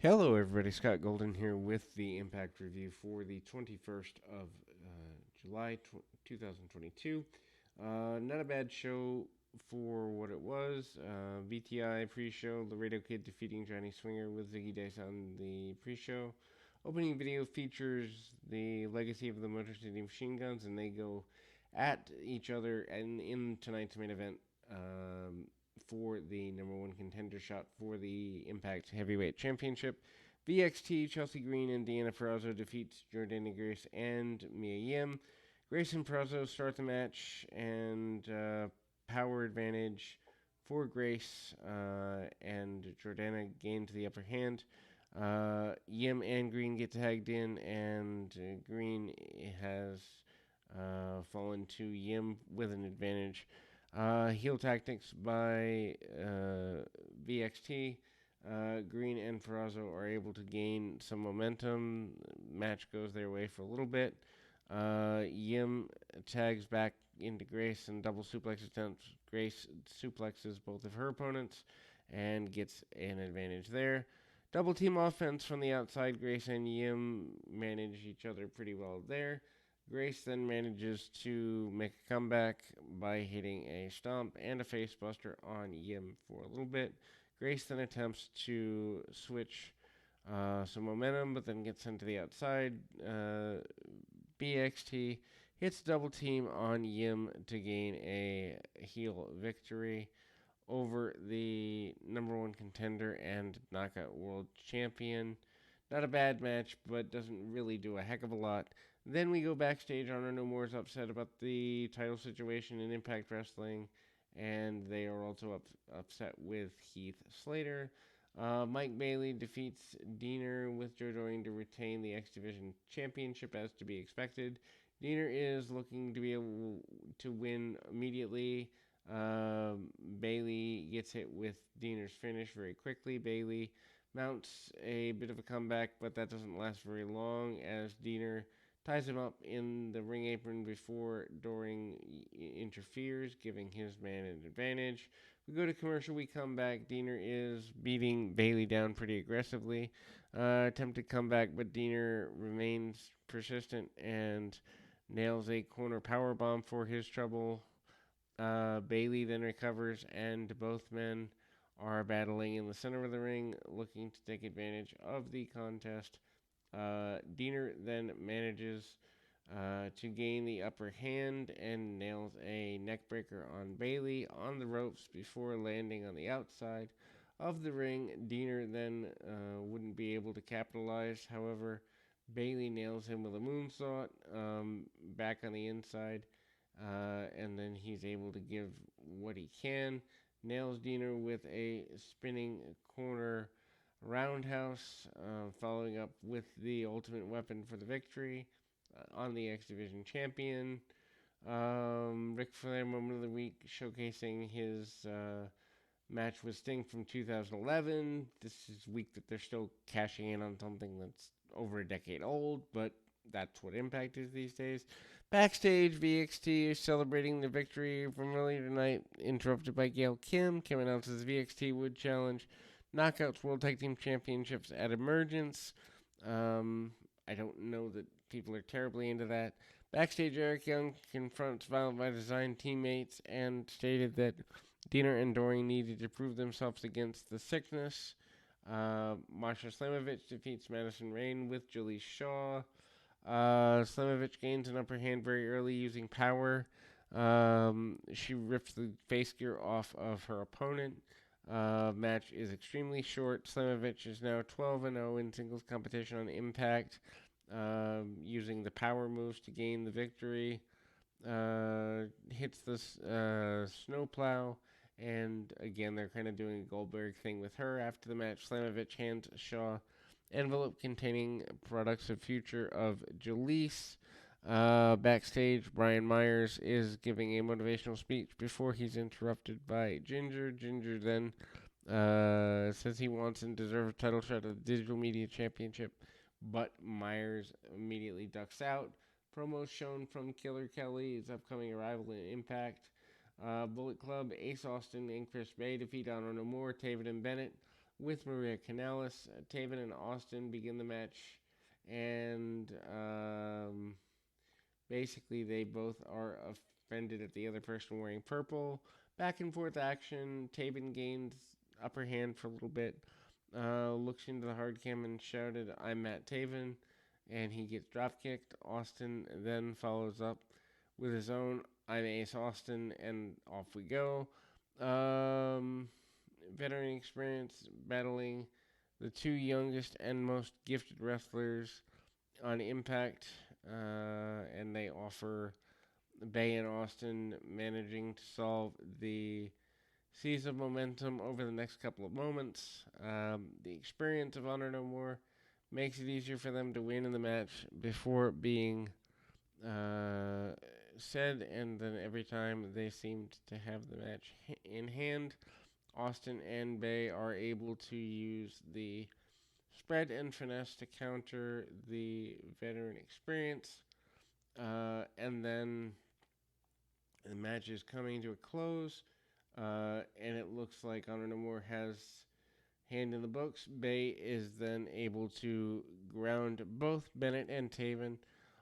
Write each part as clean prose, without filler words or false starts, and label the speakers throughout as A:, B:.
A: Hello, everybody. Scott Golden here with the Impact Review for the 21st of July 2022. Not a bad show for what it was. VTI pre show, Laredo Kid defeating Johnny Swinger with Ziggy Dice on the pre show. Opening video features the legacy of the Motor City Machine Guns, and they go at each other in tonight's main event. For the number one contender shot for the Impact Heavyweight Championship. VXT, Chelsea Green, and Deanna Purrazzo defeats Jordana Grace and Mia Yim. Grace and Purrazzo start the match, and power advantage for Grace, and Jordana gains the upper hand. Yim and Green get tagged in, and Green has fallen to Yim with an advantage. Heel tactics by VXT. Green and Ferrazzo are able to gain some momentum. Match goes their way for a little bit. Yim tags back into Grace and double suplex attempts. Grace suplexes both of her opponents and gets an advantage there. Double team offense from the outside. Grace and Yim manage each other pretty well there. Grace then manages to make a comeback by hitting a stomp and a facebuster on Yim for a little bit. Grace then attempts to switch some momentum, but then gets sent to the outside. BXT hits double team on Yim to gain a heel victory over the number one contender and knockout world champion. Not a bad match, but doesn't really do a heck of a lot. Then we go backstage. Honor No More is upset about the title situation in Impact Wrestling, and they are also upset with Heath Slater. Mike Bailey defeats Diener with Joe Doring to retain the X Division Championship as to be expected. Diener is looking to be able to win immediately. Bailey gets hit with Diener's finish very quickly. Bailey mounts a bit of a comeback, but that doesn't last very long as Diener ties him up in the ring apron before Doring interferes, giving his man an advantage. We go to commercial, we come back. Diener is beating Bailey down pretty aggressively. Attempted comeback, but Diener remains persistent and nails a corner power bomb for his trouble. Bailey then recovers, and both men are battling in the center of the ring, looking to take advantage of the contest. Diener then manages to gain the upper hand and nails a neckbreaker on Bailey on the ropes before landing on the outside of the ring. Diener then wouldn't be able to capitalize. However, Bailey nails him with a moonsault back on the inside, and then he's able to give what he can. Nails Diener with a spinning corner roundhouse, following up with the ultimate weapon for the victory on the X Division champion. Ric Flair Moment of the Week showcasing his match with Sting from 2011. This is a week that they're still cashing in on something that's over a decade old, but that's what Impact is these days. Backstage, VXT is celebrating the victory from earlier tonight, interrupted by Gail Kim. Kim announces VXT would challenge Knockouts World Tag Team Championships at Emergence. I don't know that people are terribly into that. Backstage, Eric Young confronts Violent by Design teammates and stated that Diener and Doring needed to prove themselves against the sickness. Masha Slamovich defeats Madison Rayne with Julie Shaw. Slamovich gains an upper hand very early using power. She rips the face gear off of her opponent. Match is extremely short. Slamovich is now 12-0 in singles competition on Impact, using the power moves to gain the victory. Hits the snowplow, and again, they're kind of doing a Goldberg thing with her. After the match, Slamovich hands Shaw envelope containing products of future of Jaleese. Backstage, Brian Myers is giving a motivational speech before he's interrupted by Ginger. Ginger then says he wants and deserves a title shot at the Digital Media Championship, but Myers immediately ducks out. Promos shown from Killer Kelly's upcoming arrival in Impact. Bullet Club, Ace Austin, and Chris Bay defeat Honor No More, Taven and Bennett with Maria Kanellis. Taven and Austin begin the match, and basically they both are offended at the other person wearing purple. Back and forth action. Taven gains upper hand for a little bit. Looks into the hard cam and shouted, "I'm Matt Taven," and he gets drop kicked. Austin then follows up with his own, "I'm Ace Austin," and off we go. Veteran experience battling the two youngest and most gifted wrestlers on Impact, and they offer Bay and Austin managing to solve the seize of momentum over the next couple of moments. The experience of Honor No More makes it easier for them to win in the match before being said, and then every time they seemed to have the match in hand, Austin and Bay are able to use the spread and finesse to counter the veteran experience. And then the match is coming to a close, and it looks like Honor No More has hand in the books. Bay is then able to ground both Bennett and Taven.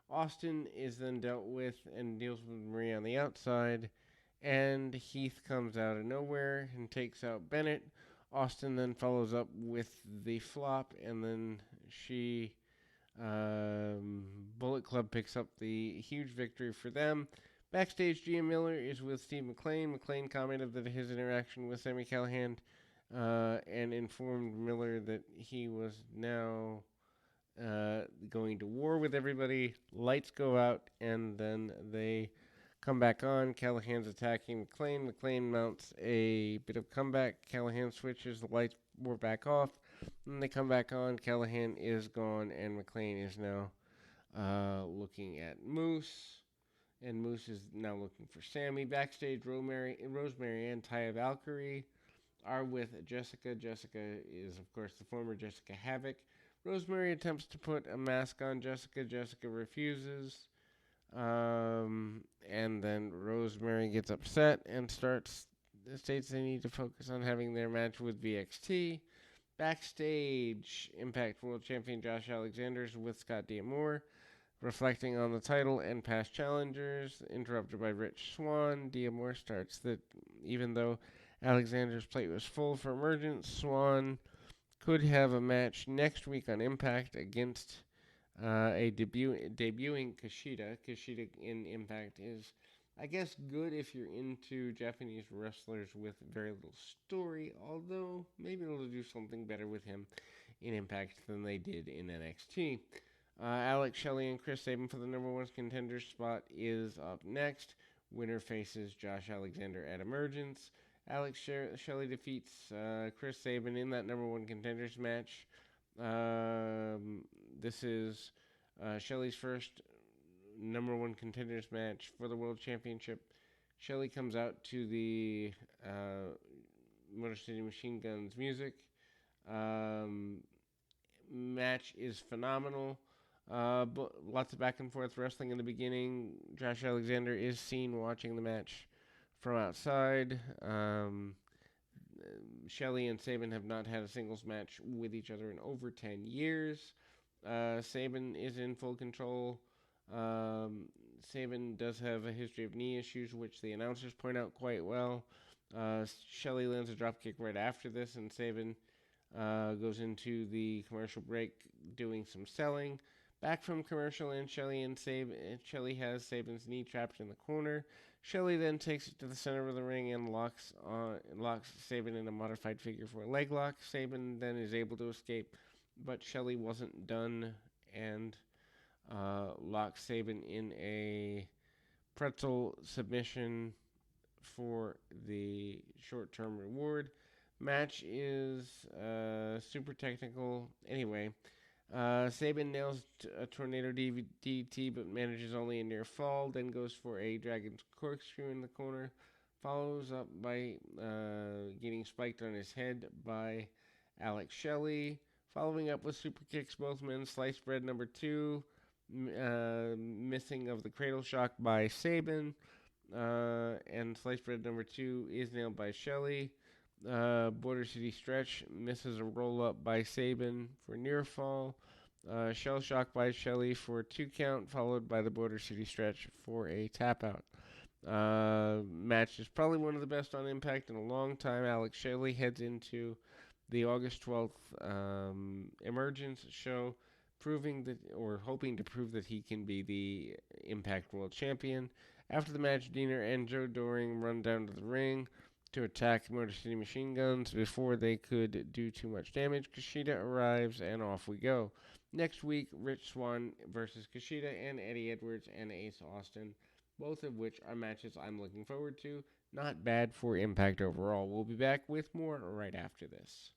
A: Austin is then dealt with and deals with Marie on the outside, and Heath comes out of nowhere and takes out Bennett. Austin then follows up with the flop, and then Bullet Club picks up the huge victory for them. Backstage, Gia Miller is with Steve McLean. McLean commented that his interaction with Sami Callihan and informed Miller that he was now going to war with everybody. Lights go out, and then they come back on. Callahan's attacking McLean. McLean mounts a bit of comeback. Callihan switches. The lights were back off. Then they come back on. Callihan is gone, and McLean is now looking at Moose. And Moose is now looking for Sammy. Backstage, Rosemary and Taya Valkyrie are with Jessica. Jessica is, of course, the former Jessica Havoc. Rosemary attempts to put a mask on Jessica. Jessica refuses. And then Rosemary gets upset and states they need to focus on having their match with VXT. Backstage, Impact World Champion Josh Alexander is with Scott D'Amore, reflecting on the title and past challengers. Interrupted by Rich Swann, D'Amore starts that even though Alexander's plate was full for Emergence, Swann could have a match next week on Impact against debuting Kushida. Kushida in Impact is, I guess, good if you're into Japanese wrestlers with very little story, although maybe they'll do something better with him in Impact than they did in NXT. Alex Shelley and Chris Sabin for the number one contender spot is up next. Winner faces Josh Alexander at Emergence. Alex Shelley defeats Chris Sabin in that number one contenders match. This is Shelley's first number one contenders match for the World Championship. Shelley comes out to the Motor City Machine Guns music. Match is phenomenal. But lots of back and forth wrestling in the beginning. Josh Alexander is seen watching the match from outside. Shelley and Sabin have not had a singles match with each other in over 10 years. Sabin is in full control. Sabin does have a history of knee issues, which the announcers point out quite well. Shelley lands a dropkick right after this, and Sabin goes into the commercial break doing some selling. Back from commercial, and Shelley has Sabin's knee trapped in the corner. Shelley then takes it to the center of the ring and locks Sabin in a modified figure four leg lock. Sabin then is able to escape, but Shelley wasn't done and locks Sabin in a pretzel submission for the short-term reward. Match is super technical. Anyway, Sabin nails a tornado DDT, but manages only a near fall, then goes for a dragon's corkscrew in the corner, follows up by getting spiked on his head by Alex Shelley, following up with super kicks, both men, sliced bread number 2, missing of the cradle shock by Sabin, and sliced bread number 2 is nailed by Shelley. Border City Stretch misses a roll up by Sabin for near fall. Shell Shock by Shelley for a 2 count, followed by the Border City Stretch for a tap out. Match is probably one of the best on Impact in a long time. Alex Shelley heads into the August 12th Emergence show, proving that, or hoping to prove that he can be the Impact World Champion. After the match, Diener and Joe Doring run down to the ring to attack Motor City Machine Guns before they could do too much damage. Kushida arrives, and off we go. Next week, Rich Swann versus Kushida and Eddie Edwards and Ace Austin, both of which are matches I'm looking forward to. Not bad for Impact overall. We'll be back with more right after this.